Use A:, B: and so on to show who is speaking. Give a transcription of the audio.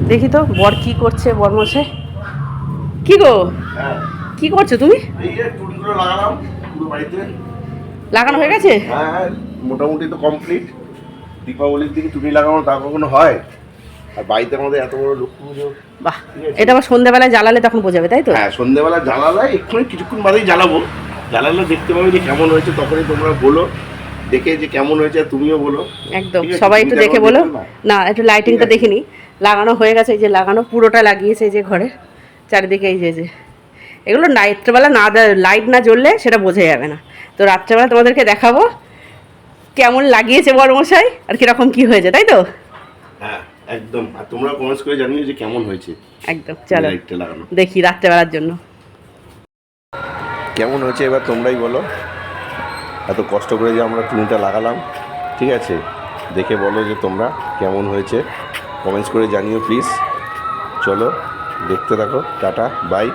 A: দেখি তো বর কি করছে, বরমশাই কি গো,
B: হ্যাঁ
A: কি করছো তুমি?
B: এই যে টুনগুলো লাগালাম পুরো বাড়িতে।
A: লাগানো হয়ে গেছে?
B: হ্যাঁ মোটামুটি তো কমপ্লিট। দীপাবলির দিকে টুনি লাগানো তা কখনো হয়? আর বাড়িতে আমাদের এত বড় লক্ষ্মী পুজো।
A: বাহ, এটা আবার সন্ধ্যাবেলায় জ্বালালে তখন বোঝাবে, তাই তো?
B: হ্যাঁ সন্ধ্যেবেলা জ্বালালে এক্ষুনি কিছুক্ষণ বাদেই জ্বালাবো। জ্বালালে দেখতে পাবে যে কেমন হয়েছে, তখনই তোমরা বলো দেখে যে কেমন হয়েছে, আর তুমিও বলো।
A: একদম,
B: ঠিক আছে?
A: সবাই
B: তুমি
A: একটু
B: তো
A: দেখে
B: এখনো
A: বলো।
B: দেখলে না।
A: না, একটু লাইটিংটা
B: ঠিক আছে।
A: দেখিনি। লাগানো হয়ে গেছে, এই যে লাগানো পুরোটা লাগিয়েছে এই যে ঘরের চারিদিকে। এই যে এগুলো রাত্রেবেলা না, লাইট না জ্বললে সেটা বোঝা যাবে না। তো রাত্রেবেলা তোমাদেরকে দেখাবো কেমন লাগিয়েছে বড়মশাই আর কিরকম কি হয়েছে, তাই তো?
B: হ্যাঁ একদম। আর তোমরা কমেন্টস করে জানিও যে কেমন হয়েছে
A: একদম, চলো
B: লাইটটা লাগানো।
A: দেখি রাত্রেবেলার জন্য
B: কেমন হয়েছে এবার তোমরাই বলো। এত কষ্ট করে যে আমরা টুনিটা লাগালাম, ঠিক আছে, দেখে বলো যে তোমরা কেমন হয়েছে, কমেন্টস করে জানিও প্লিজ। চলো দেখতে থাকো, টাটা বাই।